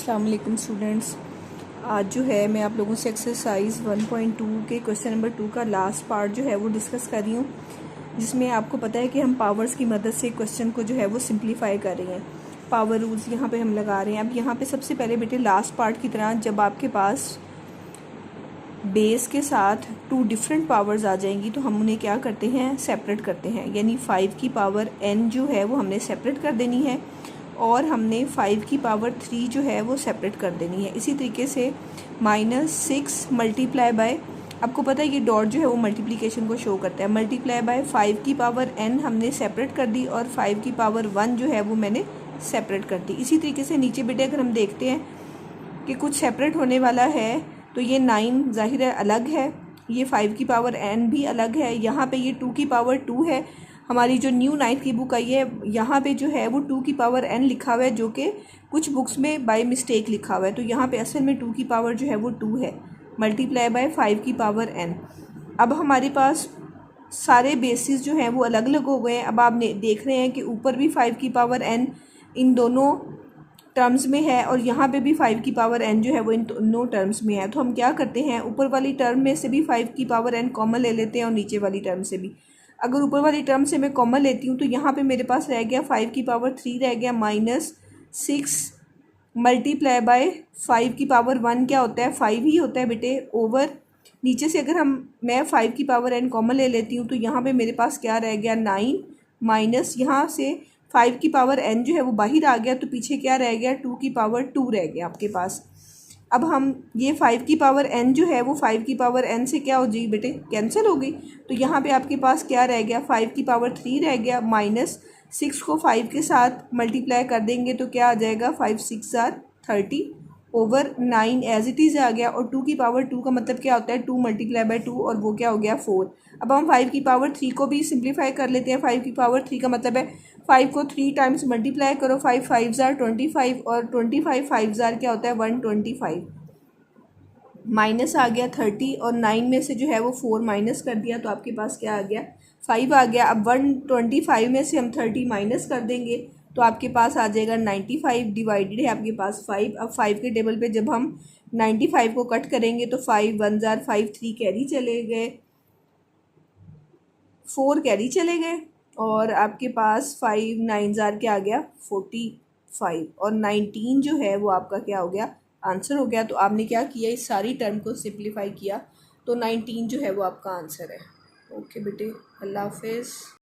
अस्सलाम वालेकुम स्टूडेंट्स। आज जो है मैं आप लोगों से एक्सरसाइज 1.2 के क्वेश्चन नंबर 2 का लास्ट पार्ट जो है वो डिस्कस कर रही हूँ, जिसमें आपको पता है कि हम पावर्स की मदद से क्वेश्चन को जो है वो सिंप्लीफाई कर रहे हैं। पावर रूल्स यहाँ पे हम लगा रहे हैं। अब यहाँ पे सबसे पहले बेटे लास्ट पार्ट की तरह जब आपके पास बेस के साथ 2 डिफरेंट पावर्स आ जाएंगी तो हम उन्हें क्या करते हैं, सेपरेट करते हैं। यानी 5 की पावर n जो है वो हमने सेपरेट कर देनी है और हमने 5 की पावर 3 जो है वो सेपरेट कर देनी है। इसी तरीके से -6 मल्टीप्लाई बाय, आपको पता है कि डॉट जो है वो मल्टीप्लिकेशन को शो करता है, मल्टीप्लाई बाय 5 की पावर n हमने सेपरेट कर दी और 5 की पावर 1 जो है वो मैंने सेपरेट कर दी। इसी तरीके से नीचे बेटे अगर हम देखते हैं कि कुछ सेपरेट होने वाला है तो ये 9 ज़ाहिर है अलग है, ये 5 की पावर n भी अलग है, यहाँ पे ये 2 की पावर 2 है। हमारी जो न्यू 9th की बुक आई है यहाँ पे जो है वो 2 की पावर n लिखा हुआ है, जो कि कुछ बुक्स में बाय मिस्टेक लिखा हुआ है। तो यहाँ पे असल में 2 की पावर जो है वो 2 है, मल्टीप्लाई बाय 5 की पावर n। अब हमारे पास सारे बेसिस जो हैं वो अलग अलग हो गए हैं। अब आप देख रहे हैं कि ऊपर भी 5 की पावर n इन दोनों टर्म्स में है और यहाँ पे भी 5 की पावर n जो है वो इन दोनों टर्म्स में है। तो हम क्या करते हैं, ऊपर वाली टर्म में से भी 5 की पावर n कॉमन ले लेते हैं और नीचे वाली टर्म से भी। अगर ऊपर वाली टर्म से मैं कॉमन लेती हूँ तो यहाँ पे मेरे पास रह गया 5 की पावर 3 रह गया -6 मल्टीप्लाई बाय 5 की पावर 1 क्या होता है, 5 ही होता है बेटे, ओवर नीचे से अगर मैं 5 की पावर n कॉमन ले लेती हूँ तो यहाँ पे मेरे पास क्या रह गया 9 माइनस यहाँ से 5 की पावर n जो है वो बाहर आ गया तो पीछे क्या रह गया 2 की पावर 2 रह गया आपके पास। अब हम ये 5 की पावर n जो है वो 5 की पावर n से क्या हो जाएगी बेटे, कैंसिल हो गई। तो यहाँ पे आपके पास क्या रह गया 5 की पावर 3 रह गया, -6 को 5 के साथ मल्टीप्लाई कर देंगे तो क्या आ जाएगा 5 6 are 30 over 9 as it is आ गया। और 2 की पावर 2 का मतलब क्या होता है 2 मल्टीप्लाई बाय 2 और वो क्या हो गया 4। अब हम 5 की पावर 3 को भी सिंप्लीफाई कर लेते हैं। 5 की पावर 3 का मतलब है 5 को 3 टाइम्स मल्टीप्लाई करो, 5 5 आर 25 और 25 5 आर क्या होता है 125, माइनस आ गया 30 और 9 में से जो है वो 4 माइनस कर दिया तो आपके पास क्या आ गया 5 आ गया। अब 125 में से हम 30 माइनस कर देंगे तो आपके पास आ जाएगा 95 डिवाइडेड है आपके पास 5। अब 5 के टेबल पे जब हम 95 को कट करेंगे तो 5 1 जार 5 3 कैरी चले गए, 4 कैरी चले गए और आपके पास 5 9 जार क्या आ गया 45 और 19 जो है वो आपका क्या हो गया आंसर हो गया। तो आपने क्या किया, इस सारी टर्म को सिंप्लीफाई किया तो 19 जो है वो आपका आंसर है। ओके बेटे, अल्लाह हाफिज़।